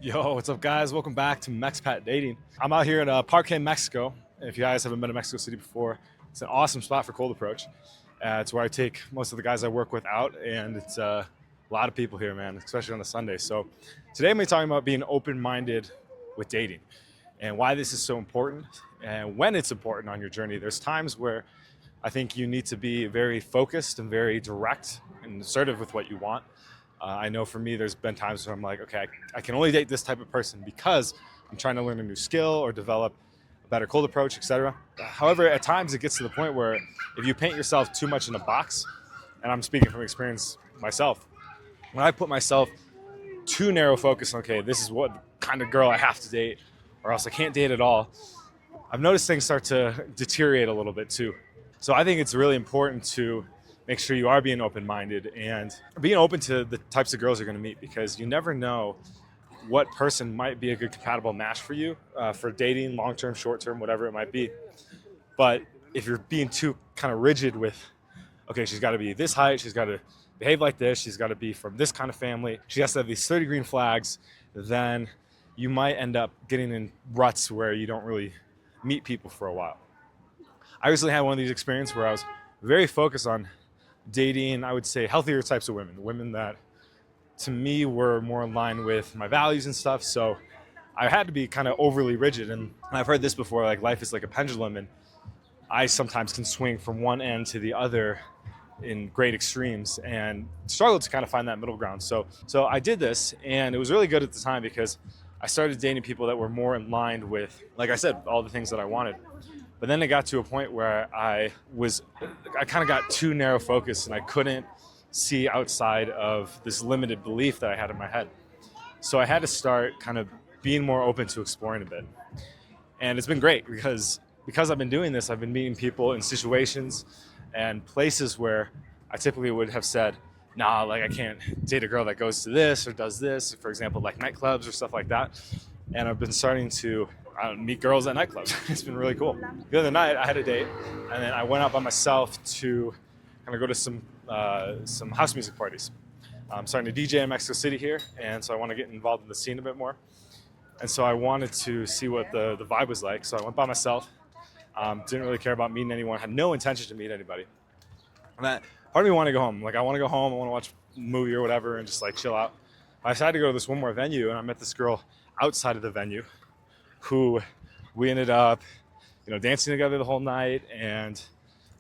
Yo, what's up, guys? Welcome back to Mexpat Dating. I'm out here in Parque, Mexico. If you guys haven't been to Mexico City before, it's an awesome spot for cold approach. It's where I take most of the guys I work with out, and it's a lot of people here, man, especially on a Sunday. So today I'm going to be talking about being open-minded with dating and why this is so important and when it's important on your journey. There's times where I think you need to be very focused and very direct and assertive with what you want. I know for me, there's been times where I'm like, okay, I can only date this type of person because I'm trying to learn a new skill or develop a better cold approach, etc. However, at times it gets to the point where if you paint yourself too much in a box, and I'm speaking from experience myself, when I put myself too narrow focus on, okay, this is what kind of girl I have to date or else I can't date at all, I've noticed things start to deteriorate a little bit too. So I think it's really important to make sure you are being open-minded and being open to the types of girls you're going to meet, because you never know what person might be a good compatible match for you for dating, long-term, short-term, whatever it might be. But if you're being too kind of rigid with, okay, she's got to be this height, she's got to behave like this, she's got to be from this kind of family, she has to have these 30 green flags, then you might end up getting in ruts where you don't really meet people for a while. I recently had one of these experiences where I was very focused on dating, I would say, healthier types of women that to me were more in line with my values and stuff. So I had to be kind of overly rigid. And I've heard this before, like life is like a pendulum, and I sometimes can swing from one end to the other in great extremes and struggled to kind of find that middle ground. So I did this, and it was really good at the time because I started dating people that were more in line with, like I said, all the things that I wanted. But then it got to a point where I kind of got too narrow focused, and I couldn't see outside of this limited belief that I had in my head. So I had to start kind of being more open to exploring a bit. And it's been great because I've been doing this, I've been meeting people in situations and places where I typically would have said, nah, like I can't date a girl that goes to this or does this, for example, like nightclubs or stuff like that. And I've been starting to meet girls at nightclubs. It's been really cool. The other night I had a date, and then I went out by myself to kind of go to some house music parties. I'm starting to DJ in Mexico City here, and so I want to get involved in the scene a bit more. And so I wanted to see what the vibe was like. So I went by myself. Didn't really care about meeting anyone. Had no intention to meet anybody. And that part of me wanted to go home. Like I want to go home. I want to watch a movie or whatever and just like chill out. I decided to go to this one more venue, and I met this girl outside of the venue who we ended up, dancing together the whole night, and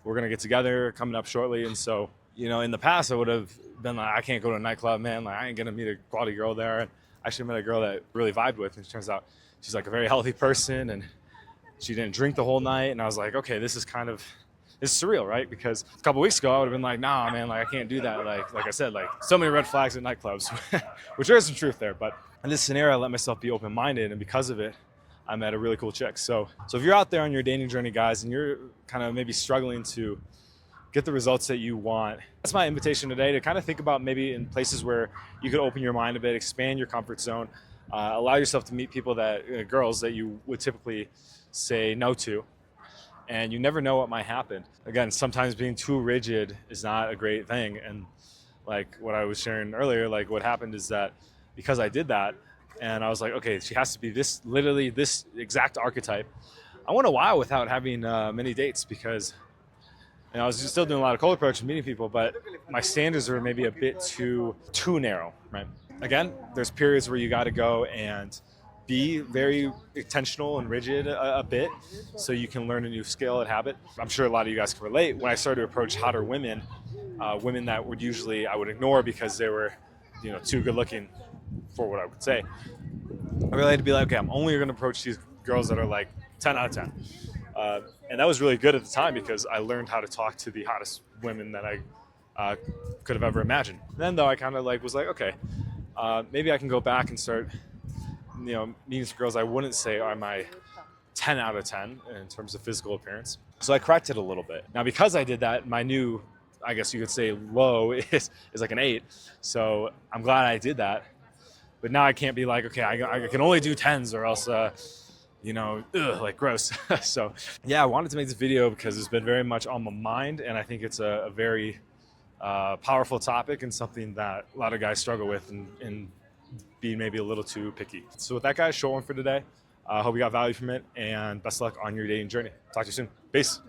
we're gonna get together coming up shortly. And so, in the past I would have been like, I can't go to a nightclub, man. Like I ain't gonna meet a quality girl there. And I actually met a girl that really vibed with, and it turns out she's like a very healthy person, and she didn't drink the whole night. And I was like, okay, this is surreal, right? Because a couple weeks ago I would have been like, nah, man, like I can't do that. Like I said, like so many red flags at nightclubs, which there is some truth there. But in this scenario, I let myself be open-minded, and because of it, I met a really cool chick. So if you're out there on your dating journey, guys, and you're kind of maybe struggling to get the results that you want, that's my invitation today, to kind of think about maybe in places where you could open your mind a bit, expand your comfort zone, allow yourself to meet people girls that you would typically say no to. And you never know what might happen. Again, sometimes being too rigid is not a great thing. And like what I was sharing earlier, like what happened is that because I did that, and I was like, okay, she has to be literally this exact archetype. I went a while without having many dates because I was just still doing a lot of cold approach and meeting people, but my standards were maybe a bit too narrow, right? Again, there's periods where you got to go and be very intentional and rigid a bit so you can learn a new skill and habit. I'm sure a lot of you guys can relate. When I started to approach hotter women, women that I would ignore because they were, too good looking for what I would say, I really had to be like, okay, I'm only going to approach these girls that are like 10 out of 10. And that was really good at the time because I learned how to talk to the hottest women that I could have ever imagined. Then though, I kind of was like, okay, maybe I can go back and start, meeting some girls I wouldn't say are my 10 out of 10 in terms of physical appearance. So I corrected a little bit. Now, because I did that, my new, I guess you could say, low is like an 8. So I'm glad I did that. But now I can't be like, okay, I can only do 10s or else, like gross. So yeah, I wanted to make this video because it's been very much on my mind, and I think it's a very powerful topic and something that a lot of guys struggle with in being maybe a little too picky. So with that, guys, short one for today. I hope you got value from it, and best of luck on your dating journey. Talk to you soon. Peace.